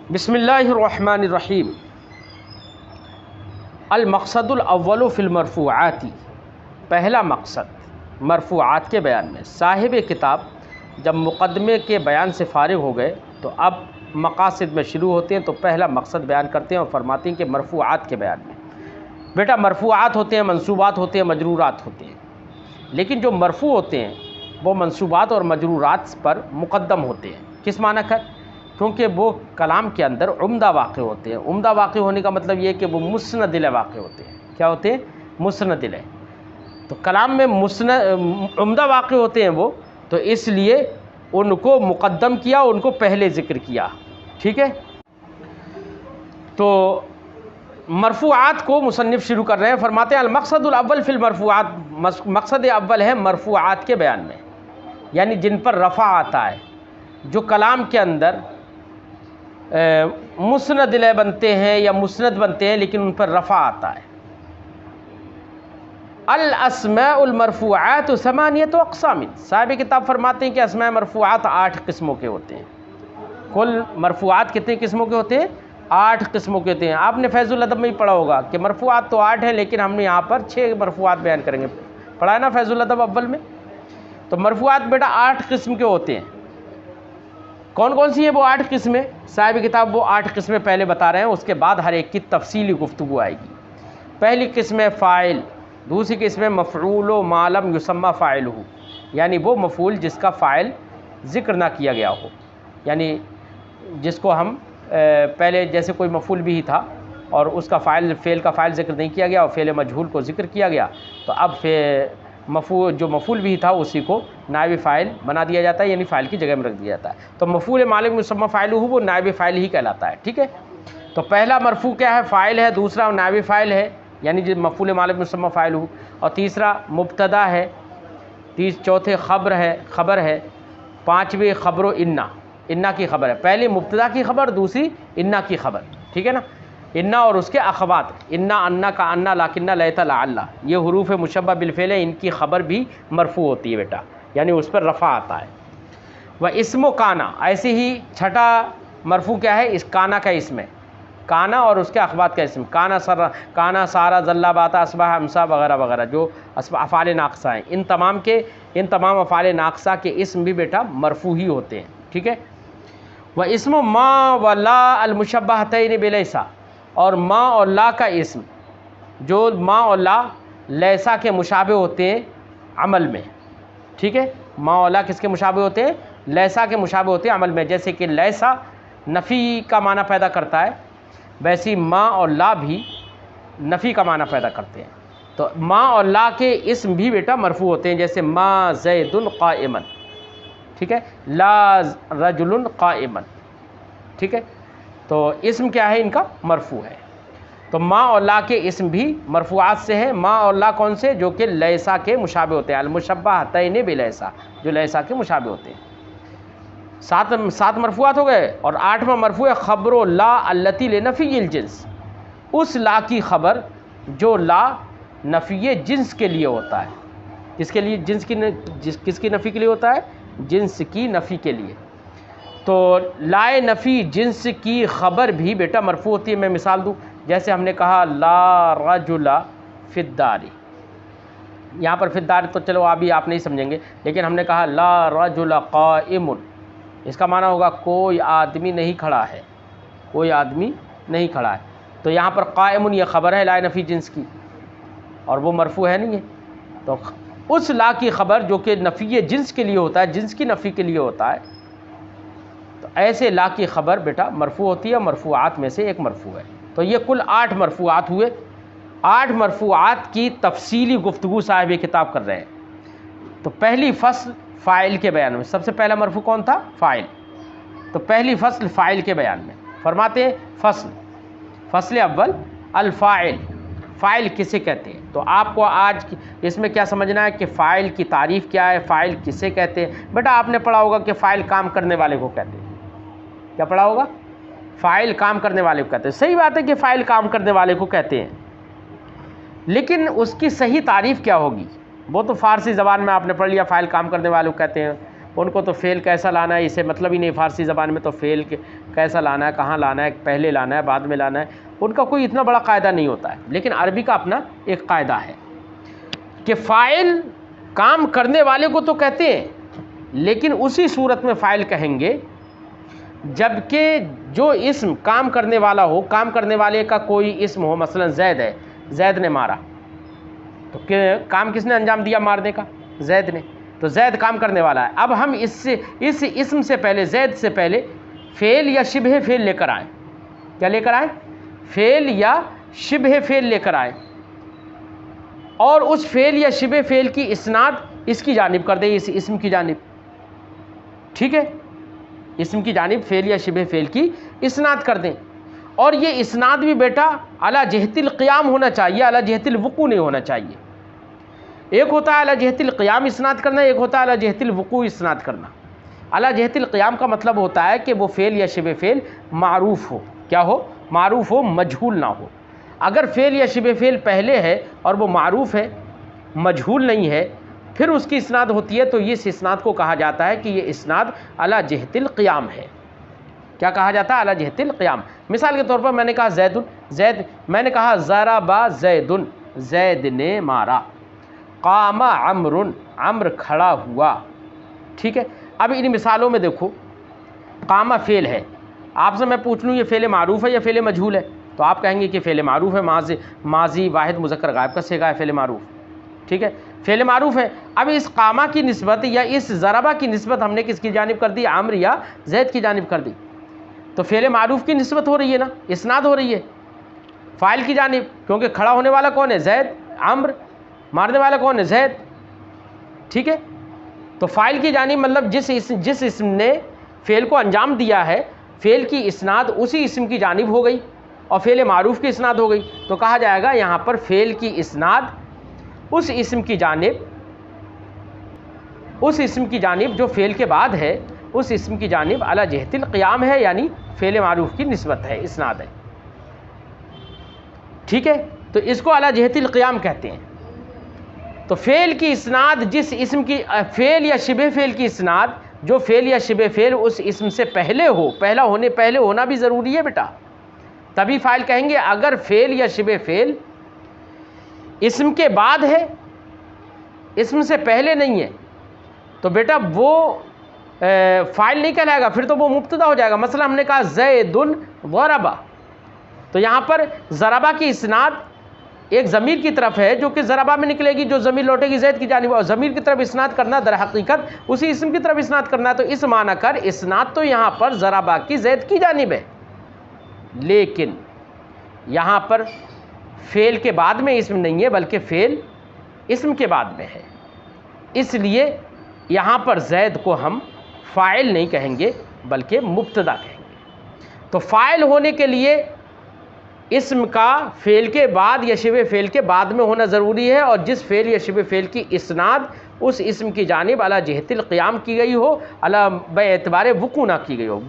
بسم اللہ الرحمن الرحیم۔ المقصد الاول فی المرفوعات، پہلا مقصد مرفوعات کے بیان میں۔ صاحب کتاب جب مقدمے کے بیان سے فارغ ہو گئے تو اب مقاصد میں شروع ہوتے ہیں، تو پہلا مقصد بیان کرتے ہیں اور فرماتے ہیں کہ مرفوعات کے بیان میں بیٹا مرفوعات ہوتے ہیں، منصوبات ہوتے ہیں، مجرورات ہوتے ہیں، لیکن جو مرفوع ہوتے ہیں وہ منصوبات اور مجرورات پر مقدم ہوتے ہیں۔ کس معنی کر؟ کیونکہ وہ کلام کے اندر عمدہ واقع ہوتے ہیں۔ عمدہ واقع ہونے کا مطلب یہ کہ وہ مسند الیہ واقع ہوتے ہیں۔ کیا ہوتے ہیں؟ مسند الیہ۔ تو کلام میں عمدہ واقع ہوتے ہیں وہ، تو اس لیے ان کو مقدم کیا، ان کو پہلے ذکر کیا۔ ٹھیک ہے، تو مرفوعات کو مصنف شروع کر رہے ہیں، فرماتے ہیں المقصد الاول فی المرفوعات، مقصد اول ہے مرفوعات کے بیان میں، یعنی جن پر رفع آتا ہے، جو کلام کے اندر مسند الیہ بنتے ہیں یا مسند بنتے ہیں لیکن ان پر رفع آتا ہے۔ الاسماء المرفوعات ثمانیۃ اقسام، صاحب کتاب فرماتے ہیں کہ اسماء مرفوعات 8 قسموں کے ہوتے ہیں۔ کل مرفوعات کتنے قسموں کے ہوتے ہیں؟ 8 قسموں کے ہوتے ہیں۔ آپ نے فیض الادب میں ہی پڑھا ہوگا کہ مرفوعات تو 8 ہیں، لیکن ہم نے یہاں پر 6 مرفوعات بیان کریں گے، پڑھا ہے نا فیض الادب اول میں؟ تو مرفوعات بیٹا 8 قسم کے ہوتے ہیں۔ کون کون سی ہیں وہ 8 قسمیں؟ صاحب کتاب وہ 8 قسمیں پہلے بتا رہے ہیں، اس کے بعد ہر ایک کی تفصیلی گفتگو آئے گی۔ پہلی قسم ہے فاعل، دوسری قسم ہے مفعول و ما لم یسمى فاعلہ، یعنی وہ مفعول جس کا فاعل ذکر نہ کیا گیا ہو، یعنی جس کو ہم پہلے جیسے کوئی مفعول بھی تھا اور اس کا فعل کا فاعل ذکر نہیں کیا گیا اور فعل مجہول کو ذکر کیا گیا، تو اب جو مفعول بھی تھا اسی کو نائب فاعل بنا دیا جاتا ہے، یعنی فاعل کی جگہ میں رکھ دیا جاتا ہے۔ تو مفعول ما لم یسمى فاعلہ وہ نائب فاعل ہی کہلاتا ہے۔ ٹھیک ہے، تو پہلا مرفوع کیا ہے؟ فاعل ہے، دوسرا نائب فاعل ہے یعنی جو مفعول ما لم یسمى فاعلہ، اور تیسرا مبتدا ہے، چوتھے خبر ہے، پانچویں خبر و انا کی خبر ہے۔ پہلی مبتدا کی خبر، دوسری انا کی خبر۔ ٹھیک ہے نا، انا اور اس کے اخوات، انا کا انا، لکنہ، لیت، لعل، یہ حروف مشبہ بالفعل ہیں، ان کی خبر بھی مرفوع ہوتی ہے بیٹا، یعنی اس پر رفع آتا ہے۔ وہ اسم و کانا، ایسے ہی چھٹا مرفوع کیا ہے؟ اس کانا کا اسم ہے، کانا اور اس کے اخوات کا اسم، کانا سارا ذلہ باتا اصبح امسا وغیرہ وغیرہ، جو افعال ناقصہ ہیں، ان تمام افعال ناقصہ کے اسم بھی بیٹا مرفوع ہی ہوتے ہیں۔ ٹھیک ہے، وہ اسم ما و لا المشبہتین بلیسا، اور ما اور لا کا اسم جو ما اور لا لیسا کے مشابہ ہوتے ہیں عمل میں۔ ٹھیک ہے، ما اور لا کس کے مشابہ ہوتے ہیں؟ لیسا کے مشابہ ہوتے ہیں عمل میں، جیسے کہ لیسا نفی کا معنی پیدا کرتا ہے، ویسی ما اور لا بھی نفی کا معنی پیدا کرتے ہیں۔ تو ما اور لا کے اسم بھی بیٹا مرفوع ہوتے ہیں، جیسے ما زید قائما، ٹھیک ہے، لا رجل قائما۔ ٹھیک ہے، تو اسم کیا ہے ان کا؟ مرفوع ہے۔ تو ما اور لا کے اسم بھی مرفوعات سے ہیں۔ ما اور لا کون سے؟ جو کہ لیسا کے مشابہ ہوتے ہیں، المشبہتین بلیسا، جو لیسا کے مشابہ ہوتے ہیں۔ 7 مرفوعات ہو گئے، اور 8واں مرفوع ہے خبر و لا التی لنفی الجنس، اس لا کی خبر جو لا نفی جنس کے لیے ہوتا ہے۔ کس کے لیے؟ کس کی نفی کے لیے ہوتا ہے؟ جنس کی نفی کے لیے۔ تو لائے نفی جنس کی خبر بھی بیٹا مرفوع ہوتی ہے۔ میں مثال دوں، جیسے ہم نے کہا لا رجل فی الدار، یہاں پر فی الدار تو چلو ابھی آپ نہیں سمجھیں گے، لیکن ہم نے کہا لا رجل قائم، اس کا معنی ہوگا کوئی آدمی نہیں کھڑا ہے، کوئی آدمی نہیں کھڑا ہے۔ تو یہاں پر قائم یہ خبر ہے لائے نفی جنس کی، اور وہ مرفوع ہے نہیں ہے۔ تو اس لا کی خبر جو کہ نفی جنس کے لیے ہوتا ہے، جنس کی نفی کے لیے ہوتا ہے، تو ایسے لا کی خبر بیٹا مرفوع ہوتی ہے، مرفوعات میں سے ایک مرفوع ہے۔ تو یہ کل 8 مرفوعات ہوئے۔ 8 مرفوعات کی تفصیلی گفتگو صاحب کتاب کر رہے ہیں۔ تو پہلی فصل فاعل کے بیان میں، سب سے پہلا مرفوع کون تھا؟ فاعل۔ تو پہلی فصل فاعل کے بیان میں فرماتے ہیں فصل اول الفاعل، فاعل کسے کہتے ہیں؟ تو آپ کو آج اس میں کیا سمجھنا ہے کہ فاعل کی تعریف کیا ہے، فاعل کسے کہتے ہیں۔ بیٹا آپ نے پڑھا ہوگا کہ فاعل کام کرنے والے کو کہتے ہیں۔ کیا پڑھا ہوگا؟ فاعل کام کرنے والے کو کہتے ہیں۔ صحیح بات ہے کہ فاعل کام کرنے والے کو کہتے ہیں، لیکن اس کی صحیح تعریف کیا ہوگی؟ وہ تو فارسی زبان میں آپ نے پڑھ لیا، فاعل کام کرنے والے کو کہتے ہیں، ان کو تو فعل کیسا لانا ہے اسے مطلب ہی نہیں فارسی زبان میں، تو فعل کیسا لانا ہے، کہاں لانا ہے، پہلے لانا ہے بعد میں لانا ہے، ان کا کوئی اتنا بڑا قاعدہ نہیں ہوتا ہے. لیکن عربی کا اپنا ایک قاعدہ ہے کہ فاعل کام کرنے والے کو تو کہتے ہیں، لیکن اسی صورت میں فاعل کہیں گے جبکہ جو اسم کام کرنے والا ہو، کام کرنے والے کا کوئی اسم ہو، مثلا زید ہے، زید نے مارا، تو کام کس نے انجام دیا؟ مارنے کا، زید نے. تو زید کام کرنے والا ہے. اب ہم اس اسم سے پہلے، زید سے پہلے فعل یا شبہ فعل لے کر آئیں. کیا لے کر آئیں؟ فعل یا شبہ فعل لے کر آئیں، اور اس فعل یا شبہ فعل کی اسناد اس کی جانب کر دیں، اس اسم کی جانب. ٹھیک ہے، اسم کی جانب فعل یا شبہ فعل کی اسناد کر دیں. اور یہ اسناد بھی بیٹا علی جہت القیام ہونا چاہیے، علی جہت الوقوع نہیں ہونا چاہیے. ایک ہوتا ہے علی جہت القیام اسناد کرنا، ایک ہوتا ہے علی جہت الوقوع اسناد کرنا. علی جہت القیام کا مطلب ہوتا ہے کہ وہ فعل یا شبہ فعل معروف ہو. کیا ہو؟ معروف ہو، مجہول نہ ہو. اگر فعل یا شبہ فعل پہلے ہے اور وہ معروف ہے، مجہول نہیں ہے، پھر اس کی اسناد ہوتی ہے، تو اس اسناد کو کہا جاتا ہے کہ یہ اسناد علی جہت القیام ہے. کیا کہا جاتا ہے؟ علی جہت القیام. مثال کے طور پر میں نے کہا زید، میں نے کہا ضرب زید، زید نے مارا. قام عمر، عمر کھڑا ہوا. ٹھیک ہے، اب ان مثالوں میں دیکھو، قام فعل ہے، آپ سے میں پوچھ لوں یہ فعل معروف ہے یا فعل مجہول ہے؟ تو آپ کہیں گے کہ فعل معروف ہے، ماضی واحد مذکر غائب کا صیغہ ہے فعل معروف. ٹھیک ہے، فعل معروف ہے. اب اس قامہ کی نسبت یا اس ضربہ کی نسبت ہم نے کس کی جانب کر دی؟ عمر یا زید کی جانب کر دی. تو فعل معروف کی نسبت ہو رہی ہے نا، اسناد ہو رہی ہے فاعل کی جانب، کیونکہ کھڑا ہونے والا کون ہے؟ زید. عمر. مارنے والا کون ہے؟ زید. ٹھیک ہے، تو فاعل کی جانب مطلب جس اسم نے فعل کو انجام دیا ہے، فعل کی اسناد اسی اسم کی جانب ہو گئی اور فعل معروف کی اسناد ہو گئی. تو کہا جائے گا یہاں پر فعل کی اسناد اس اسم کی جانب جو فعل کے بعد ہے، اس اسم کی جانب علی جہت القیام ہے، یعنی فعل معروف کی نسبت ہے، اسناد ہے. ٹھیک ہے، تو اس کو علی جہت القیام کہتے ہیں. تو فعل کی اسناد جس اسم کی، فعل یا شبہ فعل کی اسناد جو فعل یا شبہ فعل اس اسم سے پہلے ہو، پہلے ہونا بھی ضروری ہے بیٹا، تبھی فاعل کہیں گے. اگر فعل یا شبہ فعل اسم کے بعد ہے، اسم سے پہلے نہیں ہے، تو بیٹا وہ فاعل نہیں کہلائے گا، پھر تو وہ مبتدا ہو جائے گا. مثلا ہم نے کہا زید ضرب، تو یہاں پر ضربہ کی اسناد ایک ضمیر کی طرف ہے جو کہ ضربہ میں نکلے گی، جو ضمیر لوٹے گی زید کی جانب، اور ضمیر کی طرف اسناد کرنا در حقیقت اسی اسم کی طرف اسناد کرنا ہے. تو اس معنی کر اسناد تو یہاں پر ضربہ کی زید کی جانب ہے، لیکن یہاں پر فعل کے بعد میں اسم نہیں ہے بلکہ فعل اسم کے بعد میں ہے. اس لیے یہاں پر زید کو ہم فاعل نہیں کہیں گے بلکہ مبتدا کہیں گے. تو فاعل ہونے کے لیے اسم کا فعل کے بعد یا شبہ فعل کے بعد میں ہونا ضروری ہے، اور جس فعل یا شبہ فعل کی اسناد اس اسم کی جانب علی جہت القیام کی گئی ہو، بے اعتبار وقوع نہ کی گئی ہو،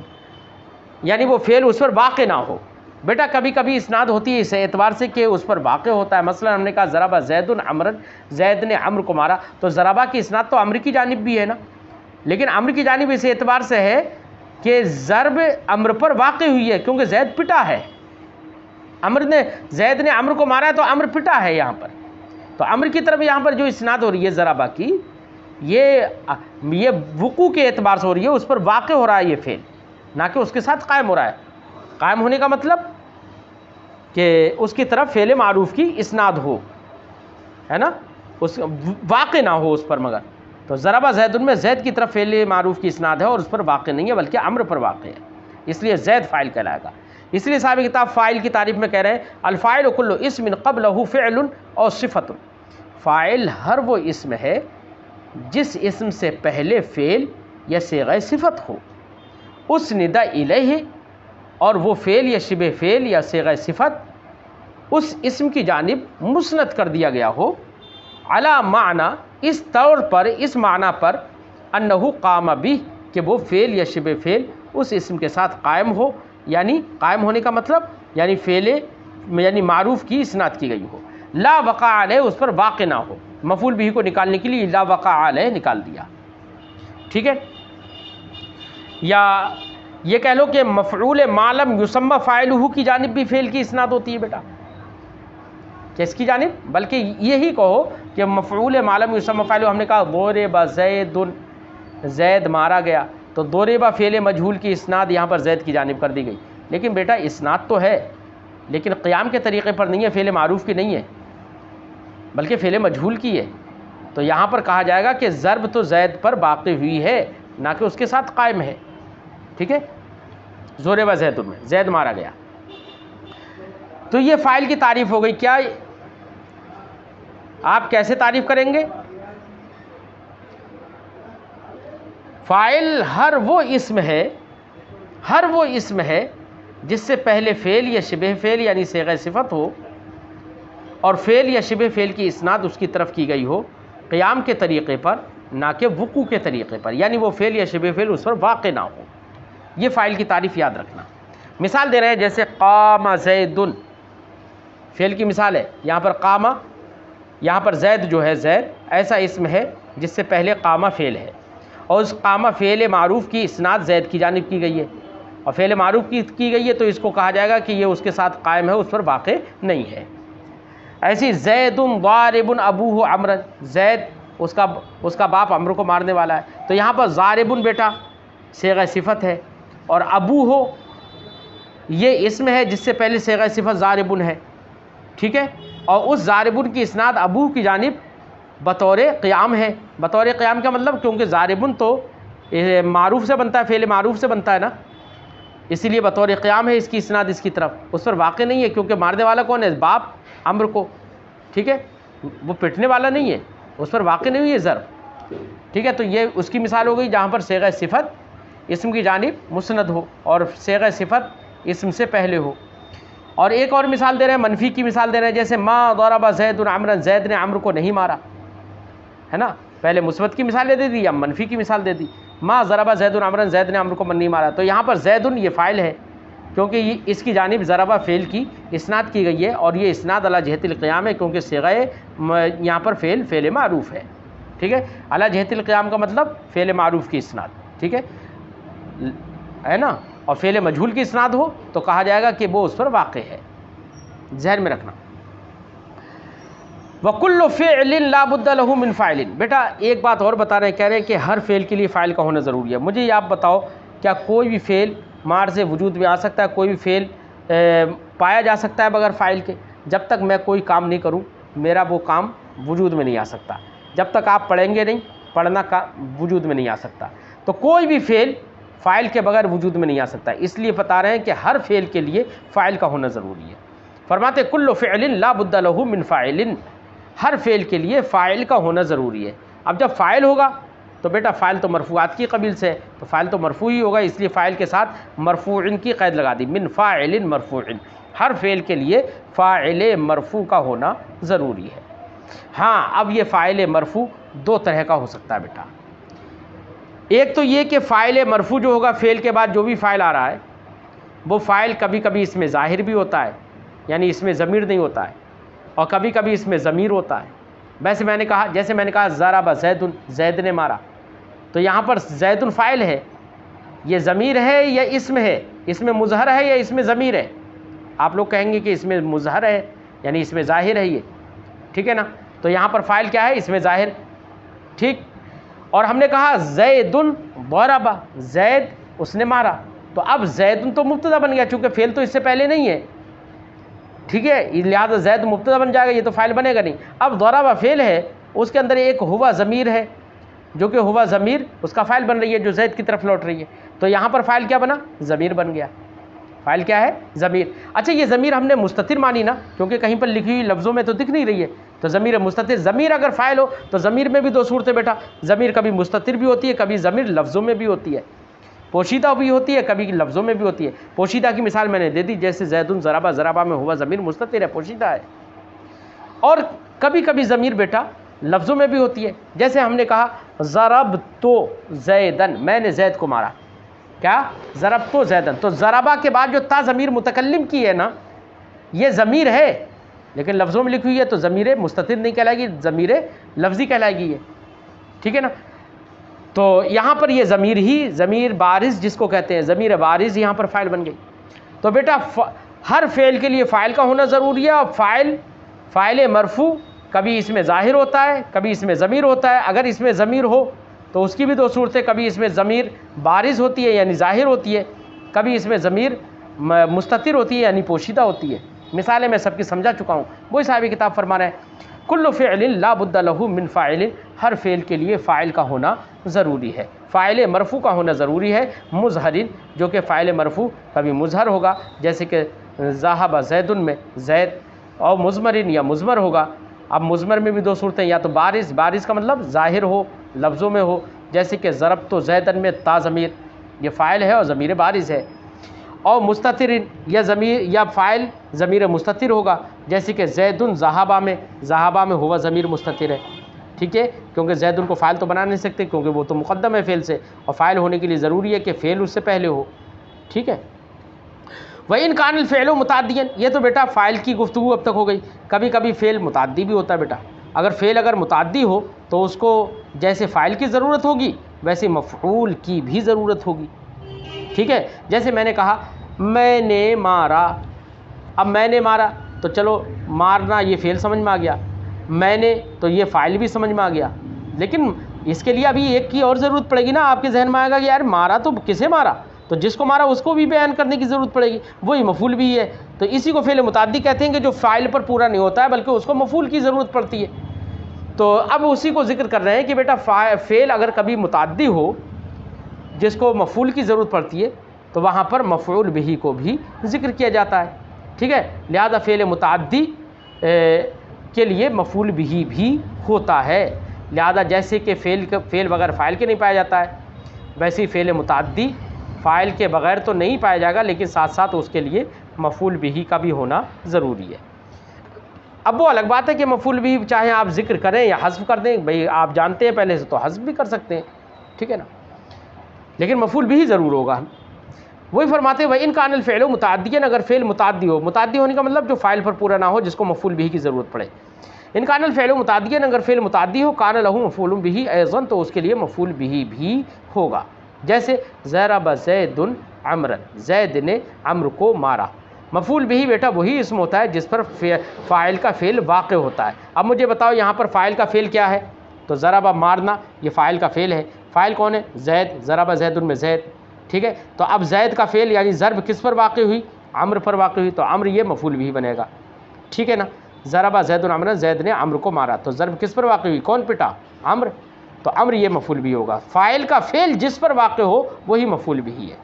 یعنی وہ فعل اس پر واقع نہ ہو. بیٹا کبھی کبھی اسناد ہوتی ہے اس اعتبار سے کہ اس پر واقع ہوتا ہے. مثلا ہم نے کہا ضرب زید عمرا، زید نے عمر کو مارا، تو ضربہ کی اسناد تو عمر کی جانب بھی ہے نا، لیکن عمر کی جانب اس اعتبار سے ہے کہ ضرب عمر پر واقع ہوئی ہے، کیونکہ زید پٹا ہے. زید نے عمر کو مارا ہے تو عمر پٹا ہے یہاں پر. تو عمر کی طرف یہاں پر جو اسناد ہو رہی ہے ضربہ کی، یہ وقوع کے اعتبار سے ہو رہی ہے، اس پر واقع ہو رہا ہے یہ فعل، نہ کہ اس کے ساتھ قائم ہو رہا ہے. قائم ہونے کا مطلب کہ اس کی طرف فعل معروف کی اسناد ہو، ہے نا، اس واقع نہ ہو اس پر. مگر تو ضربہ زید میں زید کی طرف فعل معروف کی اسناد ہے اور اس پر واقع نہیں ہے بلکہ عمر پر واقع ہے، اس لیے زید فاعل کہلائے گا. اس لیے صاحب کتاب فاعل کی تعریف میں کہہ رہے ہیں الفاعل کل اسم قبلہ فعل اور صفت. فاعل ہر وہ اسم ہے جس اسم سے پہلے فعل یا صیغہ صفت ہو، اسند الیہ، اور وہ فعل یا شبہ فعل یا صیغہ صفت اس اسم کی جانب مسند کر دیا گیا ہو، علی معنی، اس طور پر، اس معنی پر، انہ قام بہ، کہ وہ فعل یا شبہ فعل اس اسم کے ساتھ قائم ہو. یعنی قائم ہونے کا مطلب یعنی فعل یعنی معروف کی اسناد کی گئی ہو، لا وقع علیہ، اس پر واقع نہ ہو. مفعول بھی کو نکالنے کے لیے لا وقع علیہ نکال دیا. ٹھیک ہے، یا یہ کہہ لو کہ مفعول ما لم یسمى فاعلہ کی جانب بھی فعل کی اسناد ہوتی ہے بیٹا، کس کی جانب؟ بلکہ یہی کہو کہ مفعول ما لم یسمى فاعلہ، ہم نے کہا ضرب زید، زید مارا گیا، تو ضرب فعل مجہول کی اسناد یہاں پر زید کی جانب کر دی گئی، لیکن بیٹا اسناد تو ہے لیکن قیام کے طریقے پر نہیں ہے، فعل معروف کی نہیں ہے بلکہ فعل مجہول کی ہے، تو یہاں پر کہا جائے گا کہ ضرب تو زید پر باقی ہوئی ہے نہ کہ اس کے ساتھ قائم ہے، ٹھیک ہے؟ ضرب زید میں زید مارا گیا، تو یہ فاعل کی تعریف ہو گئی۔ کیا آپ کیسے تعریف کریں گے؟ فاعل ہر وہ اسم ہے جس سے پہلے فعل یا شبہ فعل یعنی صیغہ صفت ہو اور فعل یا شبہ فعل کی اسناد اس کی طرف کی گئی ہو قیام کے طریقے پر نہ کہ وقوع کے طریقے پر، یعنی وہ فعل یا شبہ فعل اس پر واقع نہ ہو۔ یہ فاعل کی تعریف یاد رکھنا۔ مثال دے رہے ہیں جیسے قام زید، فعل کی مثال ہے، یہاں پر قامہ، یہاں پر زید جو ہے زید ایسا اسم ہے جس سے پہلے قامہ فعل ہے اور اس قامہ فعل معروف کی اسناد زید کی جانب کی گئی ہے، اور فعل معروف کی گئی ہے تو اس کو کہا جائے گا کہ یہ اس کے ساتھ قائم ہے، اس پر واقع نہیں ہے۔ ایسی زید ضارب ابوہ عمرا، زید اس کا باپ عمرو کو مارنے والا ہے، تو یہاں پر ضارب بیٹا صیغہ صفت ہے اور ابوہ یہ اسم ہے جس سے پہلے صیغہ صفت ضارب ہے، ٹھیک ہے؟ اور اس ضارب کی اسناد ابوہ کی جانب بطور قیام ہے۔ بطور قیام کا مطلب کیونکہ ضارب تو معروف سے بنتا ہے، فعل معروف سے بنتا ہے نا، اسی لیے بطور قیام ہے اس کی اسناد اس کی طرف، اس پر واقع نہیں ہے کیونکہ مارنے والا کون ہے؟ باپ عمرو کو، ٹھیک ہے؟ وہ پٹنے والا نہیں ہے، اس پر واقع نہیں ہوئی ہے ضرب، ٹھیک ہے؟ تو یہ اس کی مثال ہو گئی جہاں پر صیغہ صفت اسم کی جانب مسند ہو اور صیغہ صفت اسم سے پہلے ہو۔ اور ایک اور مثال دے رہے ہیں، منفی کی مثال دے رہے ہیں، جیسے ما ضرب زید عمرا، زید نے عمرو کو نہیں مارا، ہے نا؟ پہلے مثبت کی مثال دے دی یا منفی کی مثال دے دی، ما ضرب زید عمرا، زید نے عمرو کو نہیں مارا، تو یہاں پر زید یہ فاعل ہے کیونکہ اس کی جانب ضرب فعل کی اسناد کی گئی ہے اور یہ اسناد علی جہت القیام ہے کیونکہ صیغہ یہاں پر فعل معروف ہے، ٹھیک ہے؟ علی جہت القیام کا مطلب فعل معروف کی اسناد، ٹھیک ہے نا؟ اور فعل مجہول کی اسناد ہو تو کہا جائے گا کہ وہ اس پر واقع ہے، ذہن میں رکھنا۔ وَكُلُّ فِعْلٍ لَا بُدَّ لَهُ مِنْ فَاعِلٍ، بیٹا ایک بات اور بتا رہے ہیں، کہہ رہے ہیں کہ ہر فعل کے لیے فاعل کا ہونا ضروری ہے۔ مجھے یہ آپ بتاؤ کیا کوئی بھی فعل مار سے وجود میں آ سکتا ہے، کوئی بھی فعل پایا جا سکتا ہے بغیر فاعل کے؟ جب تک میں کوئی کام نہیں کروں میرا وہ کام وجود میں نہیں آ سکتا، جب تک آپ پڑھیں گے نہیں پڑھنا کا وجود میں نہیں آ سکتا، تو کوئی بھی فعل فاعل کے بغیر وجود میں نہیں آ سکتا، اس لیے بتا رہے ہیں کہ ہر فعل کے لیے فاعل کا ہونا ضروری ہے۔ فرماتے کل فعل لا بد له من فاعل، ہر فعل کے لیے فاعل کا ہونا ضروری ہے۔ اب جب فاعل ہوگا تو بیٹا فاعل تو مرفوعات کی قبیل سے ہے، تو فاعل تو مرفوع ہی ہوگا، اس لیے فاعل کے ساتھ مرفوع کی قید لگا دی، من فاعل مرفوع، ہر فعل کے لیے فاعل مرفوع کا ہونا ضروری ہے۔ ہاں اب یہ فاعل مرفوع دو طرح کا ہو سکتا ہے بیٹا، ایک تو یہ کہ فاعل مرفوع جو ہوگا فعل کے بعد جو بھی فاعل آ رہا ہے وہ فاعل کبھی کبھی اس میں ظاہر بھی ہوتا ہے، یعنی اس میں ضمیر نہیں ہوتا ہے، اور کبھی کبھی اس میں ضمیر ہوتا ہے۔ ویسے جیسے میں نے کہا ضرب زید، زید نے مارا، تو یہاں پر زید فاعل ہے، یہ ضمیر ہے یا اسم ہے؟ اس میں مظہر ہے یا اس میں ضمیر ہے؟ آپ لوگ کہیں گے کہ اس میں مظہر ہے یعنی اس میں ظاہر ہے یہ، ٹھیک ہے نا؟ تو یہاں پر فاعل کیا ہے؟ اس میں ظاہر، ٹھیک؟ اور ہم نے کہا زید ضرب، زید اس نے مارا، تو اب زید تو مبتدا بن گیا چونکہ فعل تو اس سے پہلے نہیں ہے، ٹھیک ہے؟ لہٰذا زید مبتدا بن جائے گا، یہ تو فاعل بنے گا نہیں۔ اب ضرب فعل ہے، اس کے اندر ایک ہوا ضمیر ہے جو کہ ہوا ضمیر اس کا فاعل بن رہی ہے جو زید کی طرف لوٹ رہی ہے، تو یہاں پر فاعل کیا بنا؟ ضمیر بن گیا، فاعل کیا ہے؟ ضمیر۔ اچھا یہ ضمیر ہم نے مستتر مانی نا، کیونکہ کہیں پر لکھی ہوئی لفظوں میں تو دکھ نہیں رہی ہے، تو ضمیر مستتر، ضمیر اگر فاعل ہو تو ضمیر میں بھی دو صورتیں بیٹا، ضمیر کبھی مستتر بھی ہوتی ہے، کبھی ضمیر لفظوں میں بھی ہوتی ہے، پوشیدہ بھی ہوتی ہے، کبھی لفظوں میں بھی ہوتی ہے۔ پوشیدہ کی مثال میں نے دے دی، جیسے زید ضرب، ضربہ میں ہوا ضمیر مستتر ہے، پوشیدہ ہے، اور کبھی کبھی ضمیر بیٹا لفظوں میں بھی ہوتی ہے، جیسے ہم نے کہا ضربت زیدن، میں نے زید کو مارا، کیا؟ ضربت زیدن، تو ضربہ کے بعد جو تا ضمیر متکلم کی ہے نا یہ ضمیر ہے لیکن لفظوں میں لکھی ہوئی ہے تو ضمیر مستتر نہیں کہلائے گی، ضمیر لفظی کہلائے گی یہ، ٹھیک ہے نا؟ تو یہاں پر یہ ضمیر ہی، ضمیر بارز جس کو کہتے ہیں، ضمیر بارز یہاں پر فاعل بن گئی۔ تو بیٹا ہر فعل کے لیے فاعل کا ہونا ضروری ہے، اور فاعل مرفوع کبھی اس میں ظاہر ہوتا ہے، کبھی اس میں ضمیر ہوتا ہے۔ اگر اس میں ضمیر ہو تو اس کی بھی دو صورتیں، کبھی اس میں ضمیر بارز ہوتی ہے یعنی ظاہر ہوتی ہے، کبھی اس میں ضمیر مستتر ہوتی ہے یعنی پوشیدہ ہوتی ہے۔ مثالیں میں سب کی سمجھا چکا ہوں، وہی صاحب کتاب فرما رہے ہیں کل فعل لا بد لہ من فاعل، ہر فعل کے لیے فاعل کا ہونا ضروری ہے، فاعل مرفوع کا ہونا ضروری ہے، مظہر جو کہ فاعل مرفوع کبھی مظہر ہوگا جیسے کہ ذہب زید میں زید، اور مضمر یا مضمر ہوگا۔ اب مضمر میں بھی دو صورتیں، یا تو بارز کا مطلب ظاہر ہو لفظوں میں ہو، جیسے کہ ضربت زیدن میں تا ضمیر یہ فاعل ہے اور ضمیر بارز ہے، اور مستتر یا ضمیر یا فاعل ضمیر مستتر ہوگا جیسے کہ زید ذہابہ میں ہوا ضمیر مستتر ہے، ٹھیک ہے، کیونکہ زید کو فاعل تو بنا نہیں سکتے کیونکہ وہ تو مقدم ہے فعل سے، اور فاعل ہونے کے لیے ضروری ہے کہ فعل اس سے پہلے ہو، ٹھیک ہے۔ وَإِنْ كَانَ الْفِعْلُ مُتَعَدِّيًا، یہ تو بیٹا فاعل کی گفتگو اب تک ہو گئی۔ کبھی کبھی فعل متعدی بھی ہوتا ہے بیٹا، اگر فعل متعدی ہو تو اس کو جیسے فاعل کی ضرورت ہوگی ویسے مفعول کی بھی ضرورت ہوگی، ٹھیک ہے۔ جیسے میں نے کہا میں نے مارا، اب میں نے مارا تو چلو مارنا یہ فعل سمجھ میں آ گیا، میں نے تو یہ فاعل بھی سمجھ میں آ گیا، لیکن اس کے لیے ابھی ایک کی اور ضرورت پڑے گی نا، آپ کے ذہن میں آئے گا کہ یار مارا تو کسے مارا، تو جس کو مارا اس کو بھی بیان کرنے کی ضرورت پڑے گی، وہی مفعول بھی ہے، تو اسی کو فعل متعدی کہتے ہیں کہ جو فاعل پر پورا نہیں ہوتا ہے بلکہ اس کو مفعول کی ضرورت پڑتی ہے۔ تو اب اسی کو ذکر کر رہے ہیں کہ بیٹا فعل اگر کبھی متعدی ہو جس کو مفعول کی ضرورت پڑتی ہے تو وہاں پر مفعول بہ کو بھی ذکر کیا جاتا ہے، ٹھیک ہے، لہذا فعل متعدی کے لیے مفعول بہ بھی ہوتا ہے، لہذا جیسے کہ فعل بغیر فاعل کے نہیں پایا جاتا ہے ویسے ہی فعل متعدی فاعل کے بغیر تو نہیں پایا جائے گا لیکن ساتھ ساتھ اس کے لیے مفعول بہ کا بھی ہونا ضروری ہے۔ اب وہ الگ بات ہے کہ مفعول بہ چاہے آپ ذکر کریں یا حذف کر دیں، بھئی آپ جانتے ہیں پہلے سے تو حذف بھی کر سکتے ہیں، ٹھیک ہے نا، لیکن مفعول بہ ضرور ہوگا۔ وہی فرماتے ہیں وَإِنْ كَانَ الْفِعْلُ مُتَعَدِّيًا، اگر فعل متعدی ہو، متعدی ہونے کا مطلب جو فاعل پر پورا نہ ہو جس کو مفعول بہ کی ضرورت پڑے، ان كَانَ الْفِعْلُ مُتَعَدِّيًا، اگر فعل متعدی ہو كَانَ لَهُ مفعول بہ أيضاً، تو اس کے لیے مفعول بہ بھی ہوگا، جیسے ضرب زید عمرا، زید نے عمرو کو مارا۔ مفعول بہ بیٹا وہی اسم ہوتا ہے جس پر فاعل کا فعل واقع ہوتا ہے۔ اب مجھے بتاؤ یہاں پر فاعل کا فعل کیا ہے، تو ضرب مارنا یہ فاعل کا فعل ہے، فاعل کون ہے، زید، ضرب زید میں زید، ٹھیک ہے، تو اب زید کا فعل یعنی ضرب کس پر واقع ہوئی، عمرو پر واقع ہوئی، تو عمرو یہ مفعول بہ بنے گا، ٹھیک ہے نا، ضرب زید عمرا، زید نے عمرو کو مارا، تو ضرب کس پر واقع ہوئی، کون پٹا، عمرو، تو عمرو یہ مفعول بہ ہوگا، فاعل کا فعل جس پر واقع ہو وہی مفعول بہ ہے،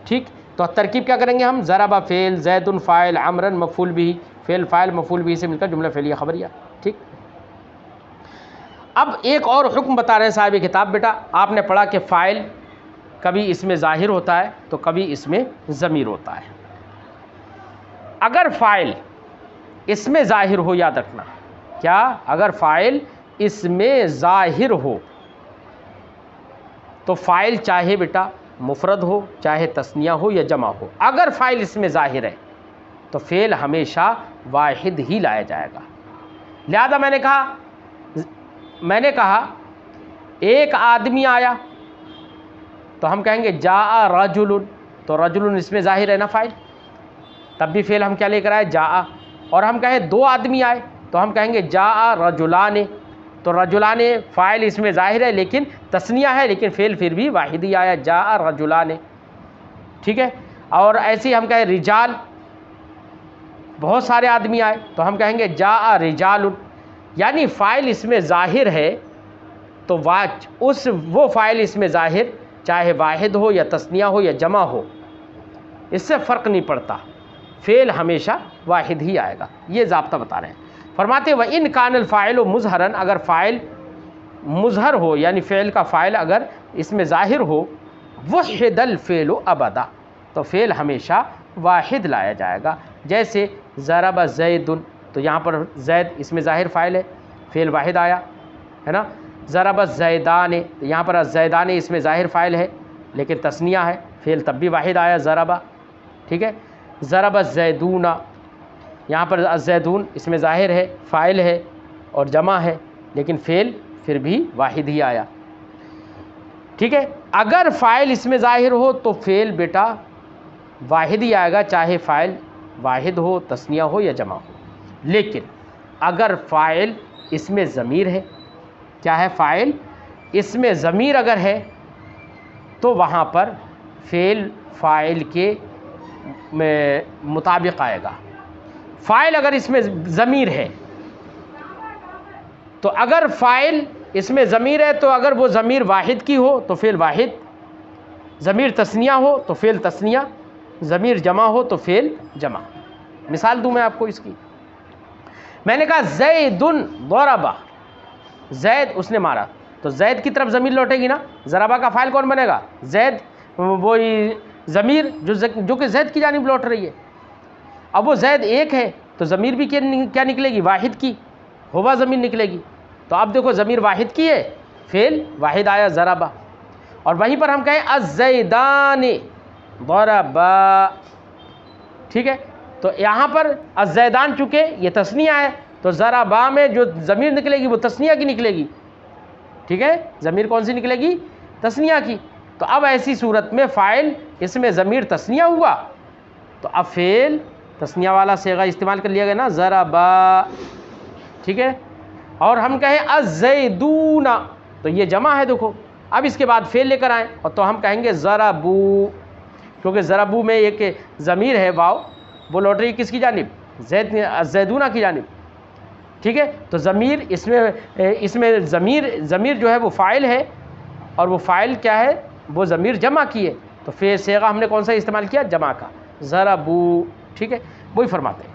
ٹھیک۔ تو ترکیب کیا کریں گے ہم، ضرب فعل، زید فاعل، عمرا مفعول بہ، فعل فاعل مفعول بہ سے مل کر جملہ فعلیہ خبریہ، ٹھیک۔ اب ایک اور حکم بتا رہے ہیں صاحب کتاب، بیٹا آپ نے پڑھا کہ فاعل کبھی اس میں ظاہر ہوتا ہے تو کبھی اس میں ضمیر ہوتا ہے، اگر فاعل اس میں ظاہر ہو، یاد رکھنا کیا، اگر فاعل اس میں ظاہر ہو تو فاعل چاہے بیٹا مفرد ہو چاہے تثنیہ ہو یا جمع ہو، اگر فاعل اس میں ظاہر ہے تو فعل ہمیشہ واحد ہی لایا جائے گا، لہذا میں نے کہا ایک آدمی آیا تو ہم کہیں گے جاء رجل، تو رجل اس میں ظاہر ہے نا فاعل، تب بھی فعل ہم کیا لے کر آئے، جاء، اور ہم کہیں دو آدمی آئے تو ہم کہیں گے جاء رجلان، تو رجلان فاعل اس میں ظاہر ہے لیکن تثنیہ ہے لیکن فعل پھر بھی واحد ہی آیا، جاء رجلان، ٹھیک ہے، اور ایسے ہی ہم کہیں رجال، بہت سارے آدمی آئے تو ہم کہیں گے جاء رجال، یعنی فاعل اس میں ظاہر ہے تو وہ فاعل اس میں ظاہر چاہے واحد ہو یا تثنیہ ہو یا جمع ہو اس سے فرق نہیں پڑتا، فعل ہمیشہ واحد ہی آئے گا، یہ ضابطہ بتا رہے ہیں۔ فرماتے ہیں وَإِنْ كَانَ الْفَاعِلُ مُظْهَرًا، اگر فاعل مظہر ہو یعنی فعل کا فاعل اگر اس میں ظاہر ہو، وحد الفعل ابدا، تو فعل ہمیشہ واحد لایا جائے گا، جیسے ضرب زید، تو یہاں پر زید اس میں ظاہر فاعل ہے، فعل واحد آیا ہے نا، ضرب زیدان، تو یہاں پر زیدان اس میں ظاہر فاعل ہے لیکن تثنیہ ہے، فعل تب بھی واحد آیا ضرب، ٹھیک ہے، ضرب الزیدون، یہاں پر الزیدون اس میں ظاہر ہے فاعل ہے اور جمع ہے لیکن فعل پھر بھی واحد ہی آیا۔ ٹھیک ہے، اگر فاعل اس میں ظاہر ہو تو فعل بیٹا واحد ہی آئے گا، چاہے فاعل واحد ہو، تثنیہ ہو یا جمع ہو. لیکن اگر فاعل اس میں ضمیر ہے، کیا ہے؟ فاعل اس میں ضمیر اگر ہے تو وہاں پر فعل فاعل کے مطابق آئے گا. فاعل اگر اس میں ضمیر ہے تو اگر فاعل اس میں ضمیر ہے تو اگر وہ ضمیر واحد کی ہو تو فعل واحد، ضمیر تثنیہ ہو تو فعل تثنیہ، ضمیر جمع ہو تو فعل جمع. مثال دوں میں آپ کو اس کی. میں نے کہا زید ضرب، زید اس نے مارا، تو زید کی طرف ضمیر لوٹے گی نا. ضربہ کا فاعل کون بنے گا؟ زید، وہی ضمیر جو کہ زید کی جانب لوٹ رہی ہے. اب وہ زید ایک ہے تو ضمیر بھی کیا نکلے گی؟ واحد کی، ہوا ضمیر نکلے گی. تو اب دیکھو ضمیر واحد کی ہے، فعل واحد آیا ضربہ. اور وہیں پر ہم کہیں الزیدان ضربا، ٹھیک ہے. تو یہاں پر الزیدان چونکہ یہ تثنیہ ہے تو ضربا میں جو ضمیر نکلے گی وہ تثنیہ کی نکلے گی، ٹھیک ہے. ضمیر کون سی نکلے گی؟ تثنیہ کی. تو اب ایسی صورت میں فاعل اس میں ضمیر تثنیہ ہوا تو اب فعل تثنیہ والا صیغہ استعمال کر لیا گیا نا، ضربا، ٹھیک ہے. اور ہم کہیں الزیدون تو یہ جمع ہے. دیکھو اب اس کے بعد فعل لے کر آئیں اور تو ہم کہیں گے ضربو، کیونکہ ضربو میں ایک ضمیر ہے واو، وہ لوٹ رہی ہے کس کی جانب؟ الزیدون کی جانب، ٹھیک ہے. تو ضمیر اس میں ضمیر جو ہے وہ فاعل ہے اور وہ فاعل کیا ہے؟ وہ ضمیر جمع کی ہے. تو فعل صیغہ ہم نے کون سا استعمال کیا؟ جمع کا، ضربو، ٹھیک ہے. وہی فرماتے ہیں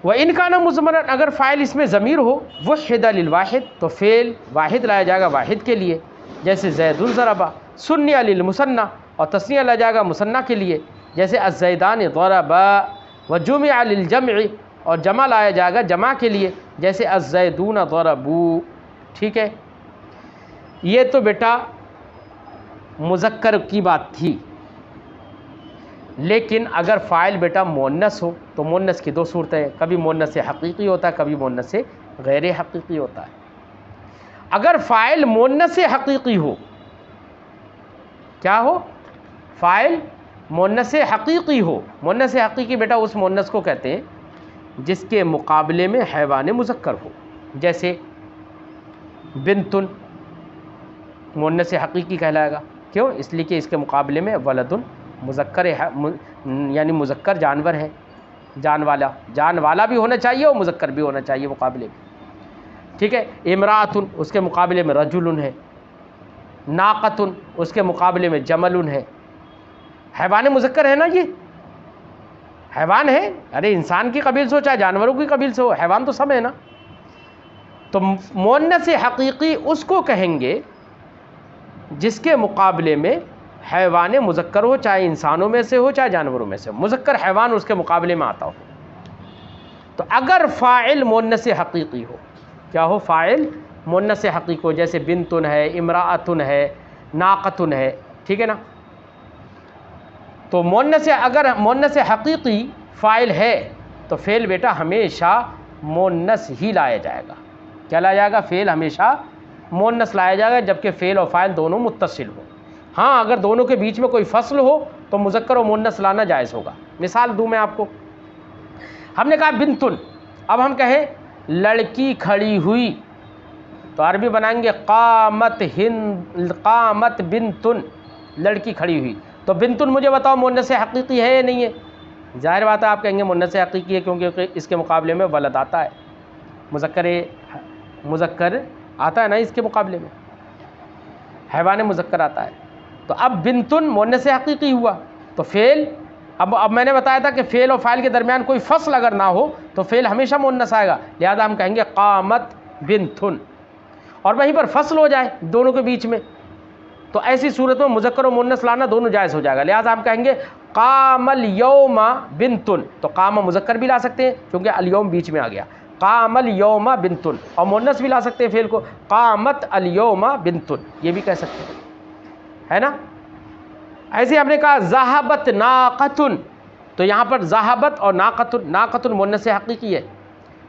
وَإِنْ كَانَ مُضْمَرًا، اگر فاعل اس میں ضمیر ہو، وُحِّدَ لِلْوَاحِد تو فعل واحد لایا جائے گا واحد کے لیے، جیسے زید ضربا. سُنِّیَ لِلْمُثَنَّى اور تثنیہ لایا جائے گا مثنى کے لیے، جیسے الزیدان ضربا. وَجُمِعَ لِلْجَمْعِ اور جمع لایا جائے گا جمع کے لیے، جیسے الزیدون ضربوا، ٹھیک ہے. یہ تو بیٹا مذکر کی بات تھی. لیکن اگر فاعل بیٹا مؤنث ہو تو مؤنث کی دو صورتیں ہیں، کبھی مؤنث حقیقی ہوتا ہے، کبھی مؤنث غیر حقیقی ہوتا ہے. اگر فاعل مؤنث حقیقی ہو، کیا ہو؟ فاعل مؤنث حقیقی ہو. مؤنث حقیقی بیٹا اس مؤنث کو کہتے ہیں جس کے مقابلے میں حیوان مذکر ہو، جیسے بنتن مؤنث حقیقی کہلائے گا. کیوں؟ اس لیے کہ اس کے مقابلے میں ولدن مذکر یعنی مذکر جانور ہے، جان والا بھی ہونا چاہیے اور مذکر بھی ہونا چاہیے مقابلے میں، ٹھیک ہے. امراتن اس کے مقابلے میں رجل ہے، ناقتن اس کے مقابلے میں جمل ہے. حیوان مذکر ہے نا، یہ حیوان ہے. ارے انسان کی قبیل سے ہو چاہے جانوروں کی قبیل سے ہو، حیوان تو سب ہے نا. تو مؤنث حقیقی اس کو کہیں گے جس کے مقابلے میں حیوان مذکر ہو، چاہے انسانوں میں سے ہو چاہے جانوروں میں سے ہو، مذکر حیوان اس کے مقابلے میں آتا ہو. تو اگر فاعل مؤنث حقیقی ہو، کیا ہو؟ فاعل مؤنث حقیقی ہو، جیسے بنتن ہے، امرأتن ہے، ناقتن ہے، ٹھیک ہے نا. تو اگر مؤنث حقیقی فاعل ہے تو فعل بیٹا ہمیشہ مؤنث ہی لایا جائے گا. کیا لایا جائے گا؟ فعل ہمیشہ مؤنث لایا جائے گا، جبکہ فعل اور فاعل دونوں متصل ہو. ہاں اگر دونوں کے بیچ میں کوئی فصل ہو تو مذکر و مؤنث لانا جائز ہوگا. مثال دوں میں آپ کو. ہم نے کہا بنتن، اب ہم کہیں لڑکی کھڑی ہوئی تو عربی بنائیں گے قامت بنتن، لڑکی کھڑی ہوئی. تو بنتن مجھے بتاؤ مؤنث حقیقی ہے یا نہیں ہے؟ ظاہر بات ہے آپ کہیں گے مؤنث حقیقی ہے، کیونکہ اس کے مقابلے میں ولد آتا ہے، مذکر آتا ہے نا اس کے مقابلے میں، حیوان مذکر آتا ہے. تو اب بنتن مؤنث حقیقی ہوا تو فعل، اب میں نے بتایا تھا کہ فعل اور فاعل کے درمیان کوئی فصل اگر نہ ہو تو فعل ہمیشہ مؤنث آئے گا، لہذا ہم کہیں گے قامت بنتن. اور وہیں پر فصل ہو جائے دونوں کے بیچ میں تو ایسی صورت میں مذکر و مؤنث لانا دونوں جائز ہو جائے گا، لہذا ہم کہیں گے قام الیوم بنتن. تو قام مذکر بھی لا سکتے ہیں کیونکہ الیوم بیچ میں آ گیا، قام الیوم بنتن. اور مؤنث بھی لا سکتے ہیں فعل کو، قامت الیوم بنتن، یہ بھی کہہ سکتے ہیں، ہے نا. ایسے ہم نے کہا ذہبت ناقتن، تو یہاں پر ذہبت اور ناقتن مؤنث حقیقی ہے،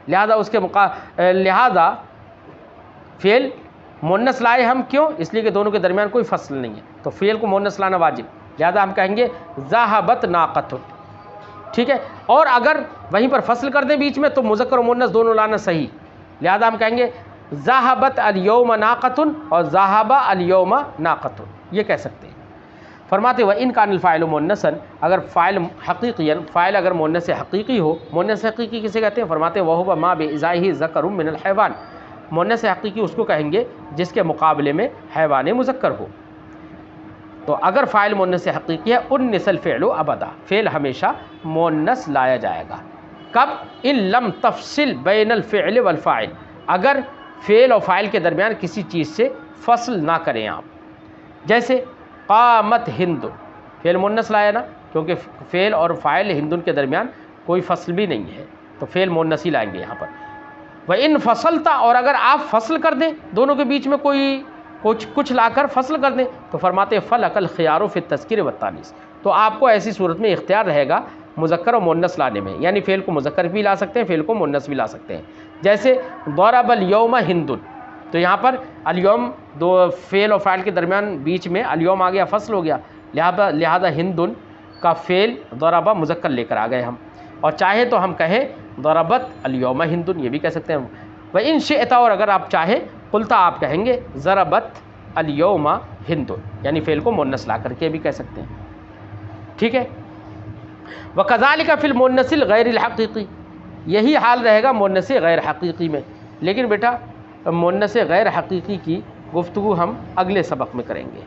لہذا اس کے لہذا فعل مونس لائے ہم کیوں؟ اس لیے کہ دونوں کے درمیان کوئی فصل نہیں ہے، تو فعل کو مونس لانا واجب، لہذا ہم کہیں گے ذہبت ناقۃ، ٹھیک ہے۔ اور اگر وہیں پر فصل کر دیں بیچ میں تو مذکر و مونس دونوں لانا صحیح، لہذا ہم کہیں گے ذہبت الیوم ناقۃ اور ذہب الیوم ناقۃ، یہ کہہ سکتے ہیں۔ فرماتے وَإِنْ كَانَ الْفَاعِلُ مُؤَنَّثًا، اگر فاعل حقیقیاً، فاعل اگر مؤنث حقیقی ہو، مؤنث حقیقی کسے کہتے ہیں؟ فرماتے وَهُوَ مَا بِإِزَائِهِ ذَكَرٌ مِّنَ الْحَيْوَانِ، مؤنث حقیقی اس کو کہیں گے جس کے مقابلے میں حیوان مذکر ہو۔ تو اگر فاعل مؤنث حقیقی ہے اُنِّثَ الْفِعْلُ ابدا، فعل ہمیشہ مؤنث لایا جائے گا۔ کب؟ ان لم تفصل بین الفعل والفاعل، اگر فعل اور فاعل کے درمیان کسی چیز سے فصل نہ کریں آپ، جیسے قامت ہند، فعل مؤنث لایا نا، کیونکہ فعل اور فاعل ہندن کے درمیان کوئی فصل بھی نہیں ہے، تو فعل مؤنث ہی لائیں گے یہاں پر۔ وَإِن فصلتا، اور اگر آپ فصل کر دیں، دونوں کے بیچ میں کوئی کچھ لا کر فصل کر دیں، تو فرماتے فَلَكَ الْخِيَارُ فِي التَّذْكِيرِ وَالتَّأْنِيثِ، تو آپ کو ایسی صورت میں اختیار رہے گا مذکر اور مؤنث لانے میں، یعنی فعل کو مذکر بھی لا سکتے ہیں، فعل کو مؤنث بھی لا سکتے ہیں۔ جیسے ضرب الیوم ہند، تو یہاں پر الیوم دو فعل اور فاعل کے درمیان بیچ میں الیوم آ گیا، فصل ہو گیا، لہذا ہندن کا فعل ضربہ مذکر لے کر آ گئے ہم، اور چاہے تو ہم کہیں ضربت الیوم ہندن، یہ بھی کہہ سکتے ہیں ہم۔ وَإِن شِئْتَ، اور اگر آپ چاہیں قلتا، آپ کہیں گے ضربت الیوم ہندن، یعنی فعل کو مؤنث لا کر کے بھی کہہ سکتے ہیں، ٹھیک ہے۔ وَكَذَلِكَ فِي الْمُؤَنَّثِ الْغَيْرِ الْحَقِيقِ، یہی حال رہے گا مؤنث غیر حقیقی میں، لیکن بیٹا مؤنث غیر حقیقی کی گفتگو ہم اگلے سبق میں کریں گے۔